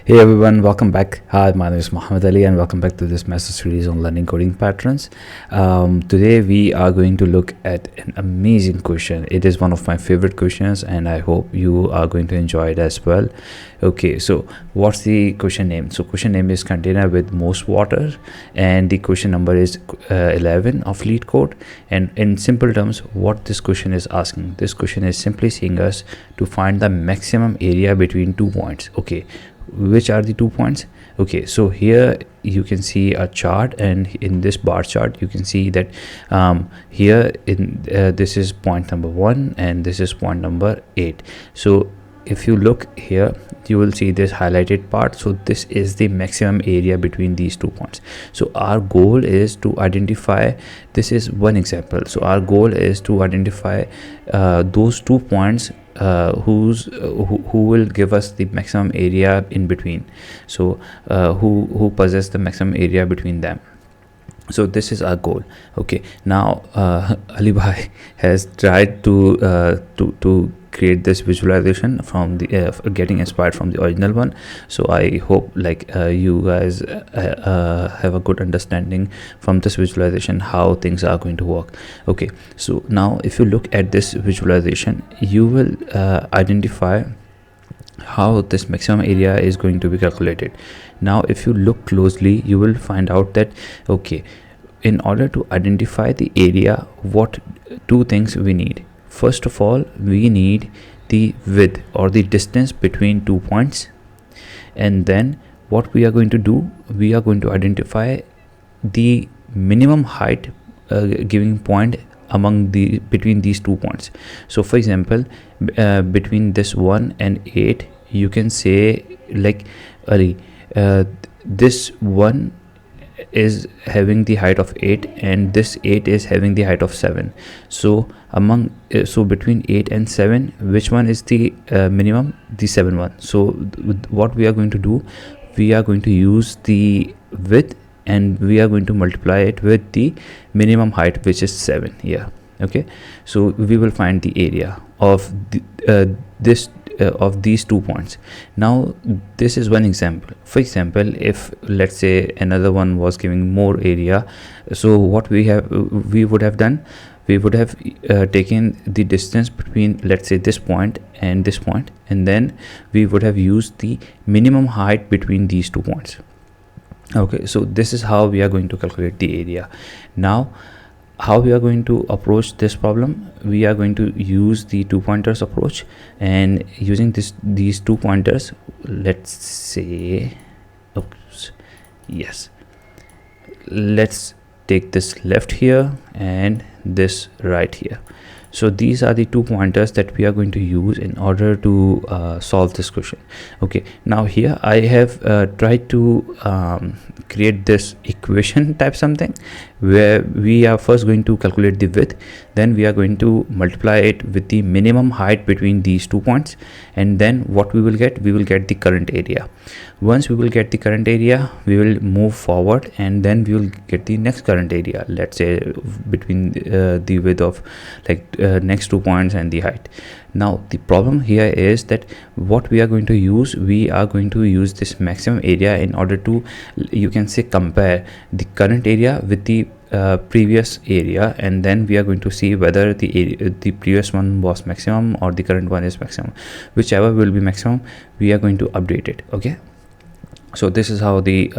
Hey everyone, welcome back. Hi, my name is Muhammad Ali and welcome back to this master series on learning coding patterns. Today we are going to look at an amazing question. It is one of my favorite questions and I hope you are going to enjoy it as well. Okay, so what's the question name? So question name is container with most water and the question number is 11 of LeetCode. And in simple terms, what this question is asking, this question is simply saying us to find the maximum area between 2 points. Okay, which are the 2 points? Okay, so here you can see a chart, and in this bar chart you can see that here in this is point number 1 and this is point number 8. So if you look here, you will see this highlighted part. So this is the maximum area between these 2 points. So our goal is to identify, this is one example, so our goal is to identify those 2 points who will give us the maximum area in between. So who possess the maximum area between them. So this is our goal. Okay, now Ali Bhai has tried to create this visualization from the getting inspired from the original one. So I hope you guys have a good understanding from this visualization how things are going to work. Okay, so now if you look at this visualization, you will identify how this maximum area is going to be calculated. Now if you look closely, you will find out that okay, in order to identify the area, what 2 things we need. First of all, we need the width or the distance between 2 points, and then what we are going to do, we are going to identify the minimum height giving point among the between these 2 points. So for example, between this 1 and 8, you can say like this 1 is having the height of 8 and this 8 is having the height of 7. So among so between 8 and 7, which one is the minimum? The 7 one. So what we are going to do, we are going to use the width and we are going to multiply it with the minimum height, which is 7 here. Okay, so we will find the area of of these 2 points. Now this is one example. For example, if let's say another one was giving more area, so what we would have done, we would have taken the distance between, let's say, this point and this point, and then we would have used the minimum height between these 2 points. Okay, so this is how we are going to calculate the area. Now how we are going to approach this problem, we are going to use the 2 pointers approach, and using these 2 pointers, let's say, oops, yes, let's take this left here and this right here. So these are the 2 pointers that we are going to use in order to solve this question. Okay, now here I have tried to create this equation type something where we are first going to calculate the width, then we are going to multiply it with the minimum height between these 2 points, and then what we will get, we will get the current area. Once we will get the current area, we will move forward and then we will get the next current area, let's say between the width of next 2 points and the height. Now the problem here is that what we are going to use, we are going to use this maximum area in order to, you can say, compare the current area with the previous area, and then we are going to see whether the previous one was maximum or the current one is maximum. Whichever will be maximum, we are going to update it. Okay, so this is how the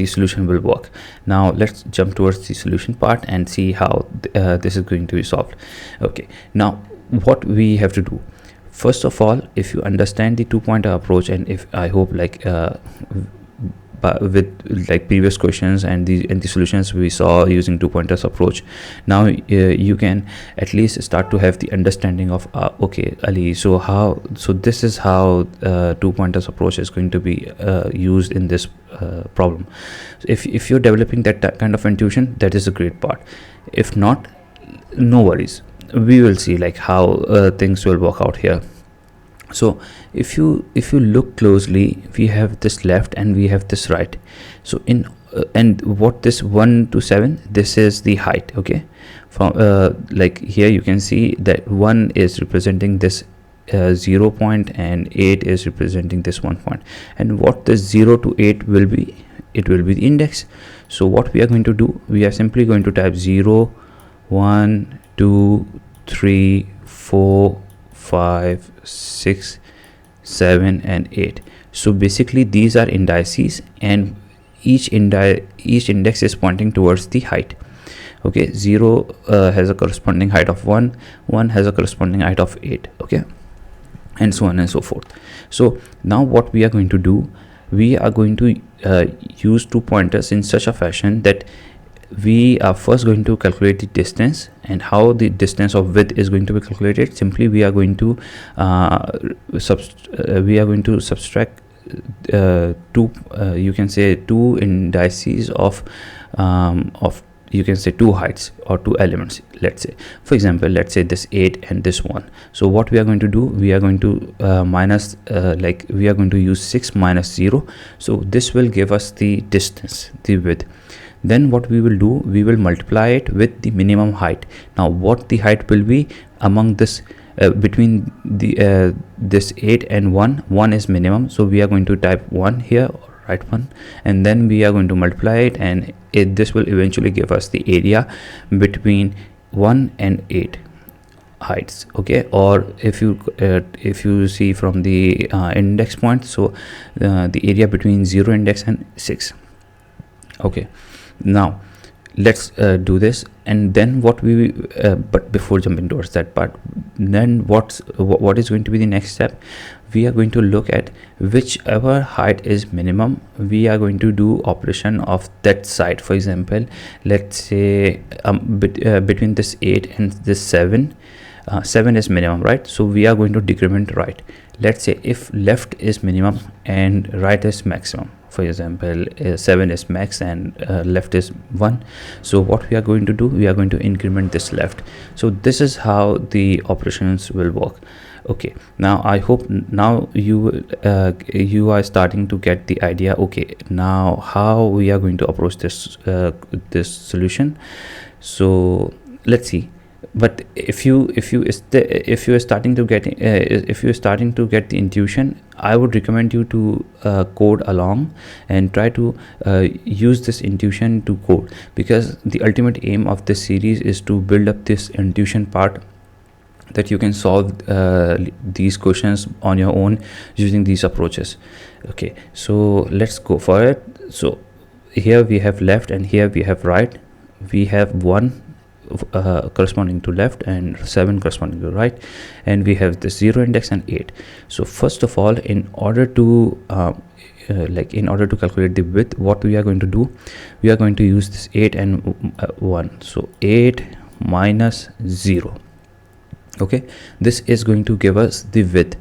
solution will work. Now let's jump towards the solution part and see how this is going to be solved. Okay, now what we have to do, first of all, if you understand the 2-pointer approach, and if I hope with previous questions and the solutions we saw using 2 pointers approach, now you can at least start to have the understanding of okay, Ali, so this is how 2 pointers approach is going to be used in this problem. If you're developing that kind of intuition, that is a great part. If not, no worries, we will see how things will work out here. So if you look closely, we have this left and we have this right. So in and what this 1 to 7, this is the height. Okay, from here you can see that 1 is representing this 0 point, and 8 is representing this 1 point. And what this 0 to 8 will be, it will be the index. So what we are going to do, we are simply going to type 0, 1, 2, 3, 4, 5, 6, 7 and 8. So basically these are indices, and each index is pointing towards the height. Okay, 0 has a corresponding height of 1, 1 has a corresponding height of 8. Okay, and so on and so forth. So now what we are going to do, we are going to use two pointers in such a fashion that we are first going to calculate the distance. And how the distance of width is going to be calculated, simply we are going to subtract two you can say two indices of you can say two heights or two elements. Let's say, for example, let's say this 8 and this 1. So what we are going to do, we are going to minus we are going to use 6 minus 0. So this will give us the distance, the width. Then what we will do, we will multiply it with the minimum height. Now what the height will be among this between the this 8 and 1 is minimum, so we are going to type 1 here, right 1, and then we are going to multiply it, and this will eventually give us the area between 1 and 8 heights. Okay, or if you see from the index point, so the area between 0 index and 6. Okay, now let's do this, and then what we but before jumping towards that part, then what is going to be the next step, we are going to look at whichever height is minimum, we are going to do operation of that side. For example, let's say between this 8 and this 7, 7 is minimum, right? So we are going to decrement right. Let's say if left is minimum and right is maximum, for example 7 is max and left is 1. So what we are going to do, we are going to increment this left. So this is how the operations will work. Okay, now I hope now you are starting to get the idea. Okay, now how we are going to approach this this solution. So let's see. But if you are starting to get the intuition, I would recommend you to code along and try to use this intuition to code, because the ultimate aim of this series is to build up this intuition part, that you can solve these questions on your own using these approaches. Okay, so let's go for it. So here we have left and here we have right. We have 1 corresponding to left and 7 corresponding to right, and we have the 0 index and 8. So first of all, in order to calculate the width, what we are going to do, we are going to use this 8 and 1. So 8 minus 0. Okay, this is going to give us the width.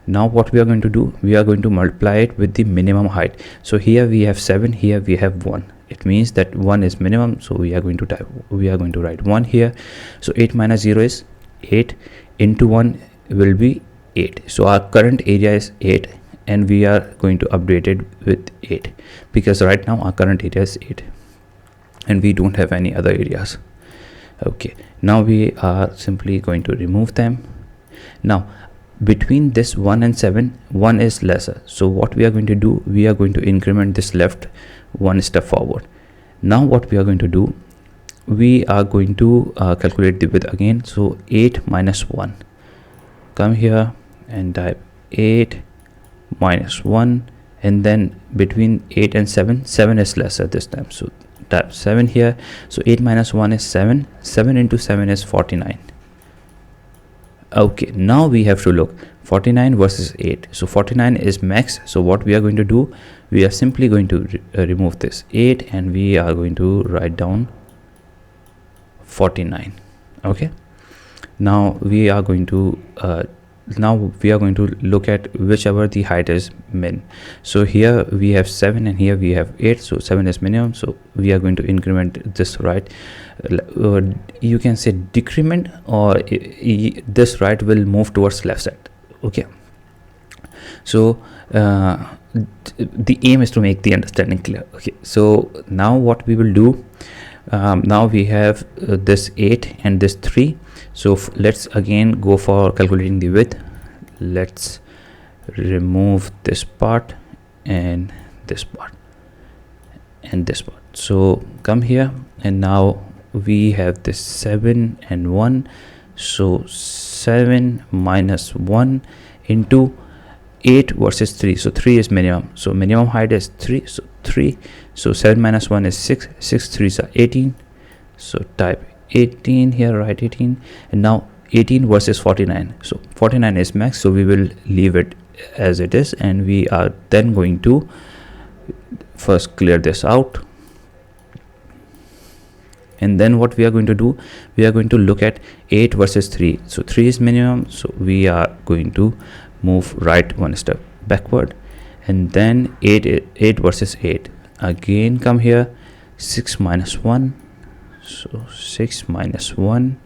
Now what we are going to do, we are going to multiply it with the minimum height. So here we have 7, here we have 1. It means that 1 is minimum, so we are going to write 1 here. So 8 minus 0 is 8, into 1 will be 8. So our current area is 8, and we are going to update it with 8, because right now our current area is 8 and we don't have any other areas. Okay, now we are simply going to remove them. Now between this 1 and 7, 1 is lesser, so what we are going to do, we are going to increment this left 1 step forward. Now what we are going to do, we are going to calculate the width again. So 8 minus 1, come here and type 8 minus 1, and then between 8 and 7, 7 is lesser this time, so type 7 here. So 8 minus 1 is 7, 7 into 7 is 49. Okay, now we have to look 49 versus 8. So 49 is max, so what we are going to do, we are simply going to remove this 8 and we are going to write down 49. Okay, now we are going to look at whichever the height is min. So here we have 7 and here we have 8, so 7 is minimum, so we are going to increment this right. You can say decrement, or this right will move towards left side. Okay, so the aim is to make the understanding clear. Okay, so now what we will do, now we have this 8 and this 3. So let's again go for calculating the width. let's remove this part and this part and this part. So come here, and now we have this 7 and 1. So 7 minus 1 into 8 versus 3. So 3 is minimum, so minimum height is 3. So 3, so 7 minus 1 is 6. 6 3s are 18. So type 18 here, write 18. And now 18 versus 49. So 49 is max, so we will leave it as it is, and we are then going to first clear this out. And then what we are going to do, we are going to look at 8 versus 3. So 3 is minimum, so we are going to move right one step backward. And then 8 versus 8, again come here, 6 minus 1. So 6 minus 1,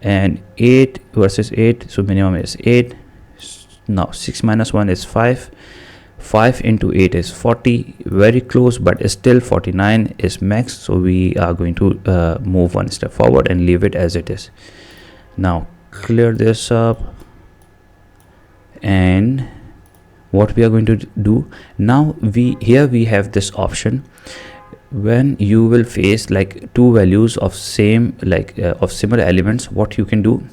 and 8 versus 8, so minimum is 8. Now 6 minus 1 is 5. 5 into 8 is 40, very close, but still 49 is max, so we are going to move one step forward and leave it as it is. Now clear this up, and what we are going to do now, we have this option. When you will face like two values of same of similar elements, what you can do,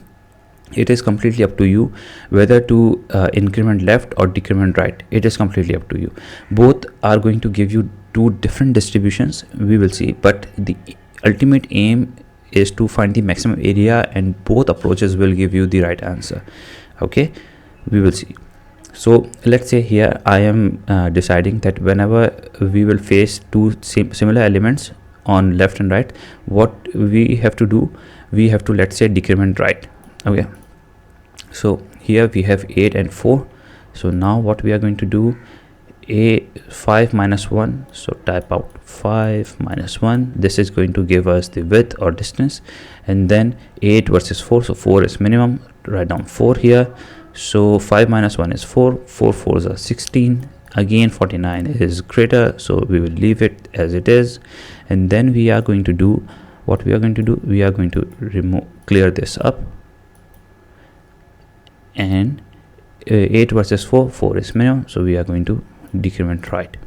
it is completely up to you whether to increment left or decrement right. It is completely up to you. Both are going to give you two different distributions, we will see, but the ultimate aim is to find the maximum area, and both approaches will give you the right answer. Okay, we will see. So let's say here I am deciding that whenever we will face two similar elements on left and right, what we have to do, we have to, let's say, decrement right. Okay, so here we have 8 and 4. So now what we are going to do, 5 minus 1, so type out 5 minus 1. This is going to give us the width or distance. And then 8 versus 4, so 4 is minimum, write down 4 here. So 5 minus 1 is 4. 4 4s are 16. Again 49 is greater, so we will leave it as it is. And then we are going to do what we are going to do, we are going to clear this up. And 8 versus 4, 4 is minimum, so we are going to decrement right.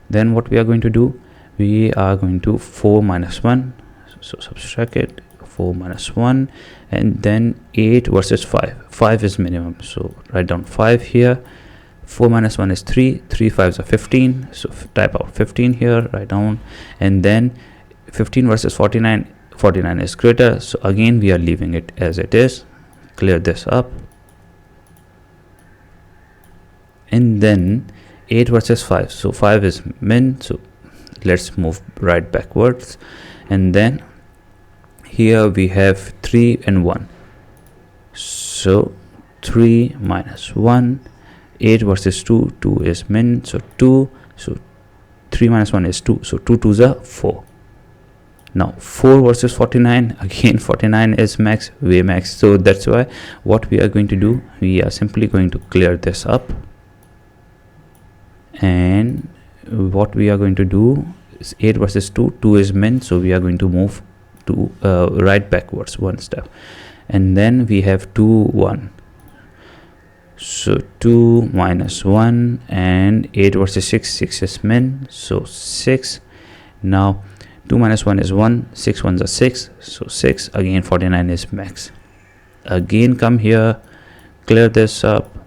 Then what we are going to do, we are going to 4 minus 1, so subtract it, 4 minus 1, and then 8 versus 5. 5 is minimum, so write down 5 here. 4 minus 1 is 3. 3 5s are 15, so type out 15 here, write down. And then 15 versus 49. 49 is greater, so again we are leaving it as it is. Clear this up. And then 8 versus 5, so 5 is min, so let's move right backwards. And then here we have 3 and 1, so 3 minus 1. 8 versus 2, 2 is min, so 2, so 3 minus 1 is 2, so 2 2s are 4. Now 4 versus 49, again 49 is max, way max, so that's why what we are going to do, we are simply going to clear this up. And what we are going to do is 8 versus 2, 2 is min, so we are going to move to right backwards one step. And then we have 2 1, so 2 minus 1, and 8 versus 6, 6 is min, so 6. Now 2 minus 1 is 1, 6 1s are 6, so 6. Again 49 is max. Again come here, clear this up,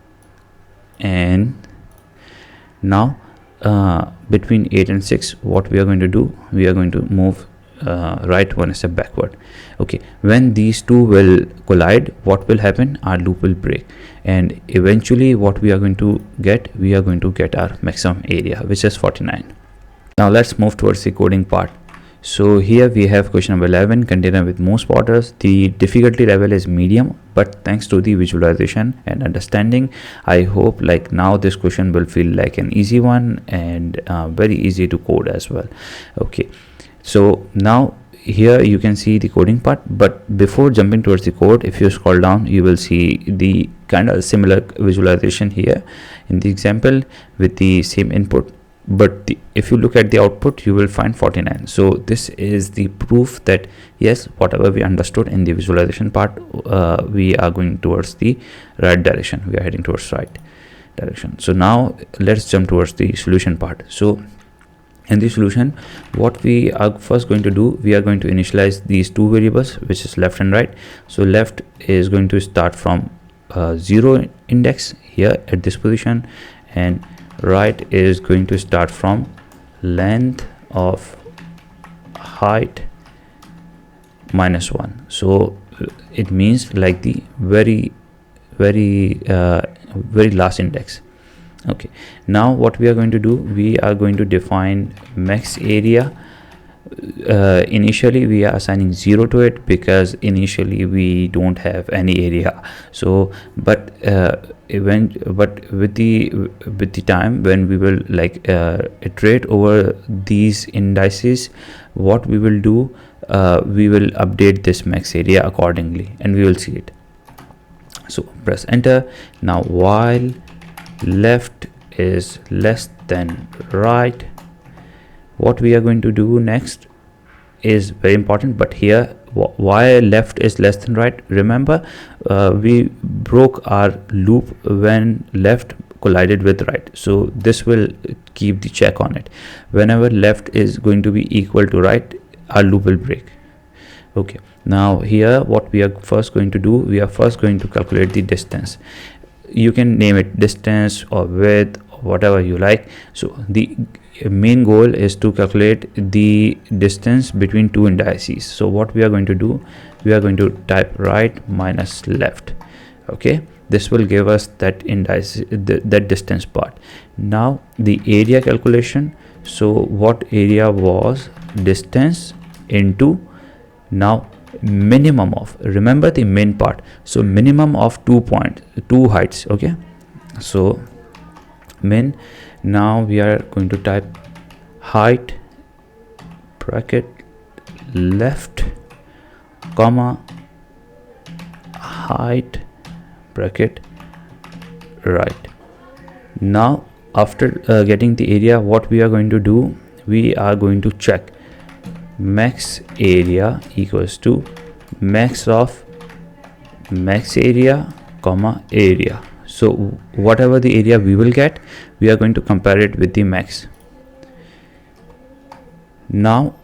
and now between 8 and 6, what we are going to do, we are going to move right one step backward. Okay, when these two will collide, what will happen, our loop will break, and eventually what we are going to get, we are going to get our maximum area, which is 49. Now let's move towards the coding part. So here we have question number 11, container with most borders. The difficulty level is medium, but thanks to the visualization and understanding, I hope like now this question will feel like an easy one and very easy to code as well. Okay, so now here you can see the coding part, but before jumping towards the code, if you scroll down, you will see the kind of similar visualization here in the example with the same input but if you look at the output, you will find 49. So this is the proof that yes, whatever we understood in the visualization part, we are going towards the right direction. We are heading towards right direction. So now let's jump towards the solution part. So in the solution, what we are first going to do, we are going to initialize these two variables, which is left and right. So left is going to start from 0 index here at this position, and right is going to start from length of height -1. So it means like the very last index. Okay, now what we are going to do, we are going to define max area. Initially we are assigning 0 to it because initially we don't have any area. So but with the time, when we will like iterate over these indices, what we will do, we will update this max area accordingly and we will see it. So press enter. Now while left is less than right, what we are going to do next is very important. But here, why left is less than right? Remember, we broke our loop when left collided with right, so this will keep the check on it. Whenever left is going to be equal to right, our loop will break. Okay, now here what we are first going to do, we are first going to calculate the distance. You can name it distance or width or whatever you like. So the main goal is to calculate the distance between two indices. So what we are going to do, we are going to type right minus left. Okay, this will give us that indice, that distance part. Now the area calculation, so what area was distance into now minimum of, remember the min part, so minimum of 2 heights. Okay, so min, now we are going to type height bracket left comma height bracket right. Now after getting the area, what we are going to do, we are going to check max area equals to max of max area comma area. So whatever the area we will get, we are going to compare it with the max. Now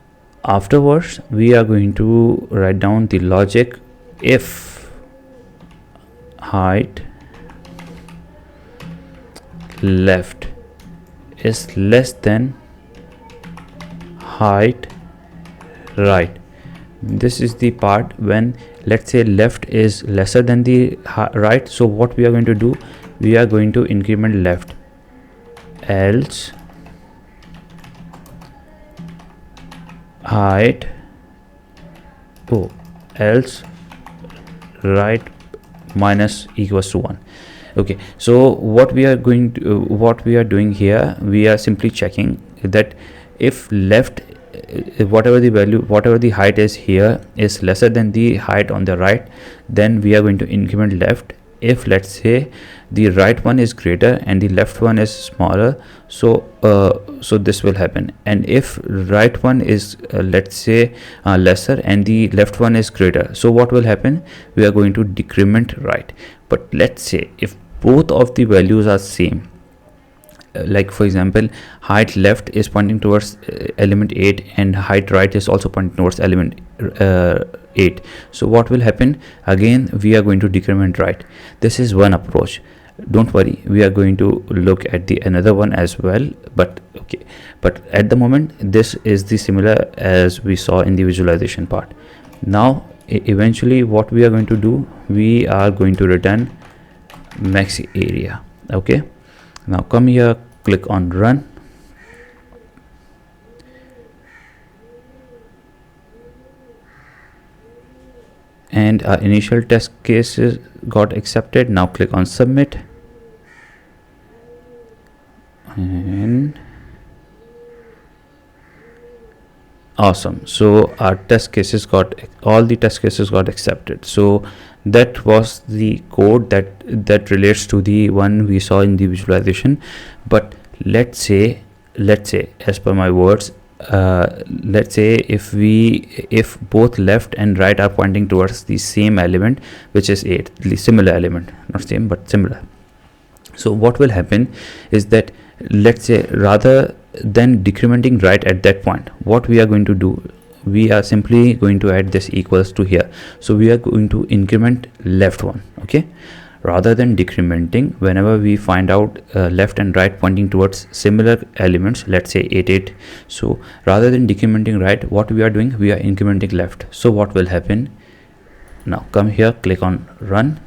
afterwards, we are going to write down the logic. If height left is less than height right, this is the part when, let's say, left is lesser than the right. So what we are going to do, we are going to increment left, else height else right minus equals to 1. Okay, so what we are doing here, we are simply checking that if left, whatever the value, whatever the height is here is lesser than the height on the right, then we are going to increment left. If let's say the right one is greater and the left one is smaller, so this will happen. And if right one is let's say lesser and the left one is greater, so what will happen, we are going to decrement right. But let's say if both of the values are same, like for example, height left is pointing towards element 8 and height right is also pointing towards element 8, so what will happen, again we are going to decrement right. This is one approach. Don't worry, we are going to look at the another one as well, but okay, but at the moment this is the similar as we saw in the visualization part. Now eventually what we are going to do, we are going to return max area. Okay, now come here, click on run. And our initial test cases got accepted. Now click on submit, and awesome, so our test cases got, all the test cases got accepted. So that was the code that relates to the one we saw in the visualization. But let's say let's say, as per my words, let's say if both left and right are pointing towards the same element, which is 8, the similar element, not same but similar. So what will happen is that, let's say, rather than decrementing right at that point, what we are going to do, we are simply going to add this equals to here. So we are going to increment left one. Okay, rather than decrementing, whenever we find out left and right pointing towards similar elements, let's say 8 8, so rather than decrementing right, what we are doing, we are incrementing left. So what will happen, now come here, click on run.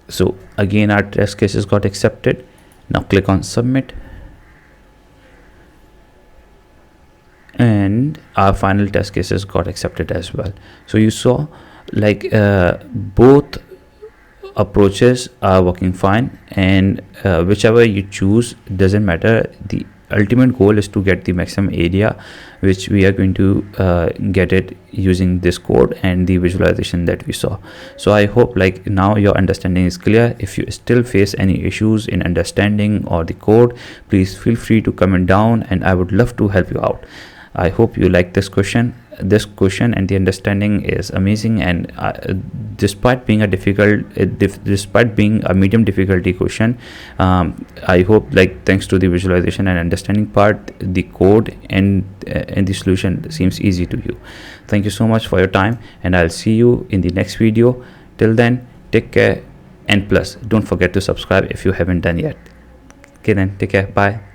So again our test cases got accepted. Now click on submit, and our final test cases got accepted as well. So you saw, like, both approaches are working fine, and whichever you choose doesn't matter. The ultimate goal is to get the maximum area, which we are going to get it using this code and the visualization that we saw. So I hope, like, now your understanding is clear. If you still face any issues in understanding or the code, please feel free to comment down, and I would love to help you out. I hope you like this question. This question and the understanding is amazing, and despite being a despite being a medium difficulty question, I hope, like, thanks to the visualization and understanding part, the code and the solution seems easy to you. Thank you so much for your time, and I'll see you in the next video. Till then, take care, and plus don't forget to subscribe if you haven't done yet. Okay then, take care, bye.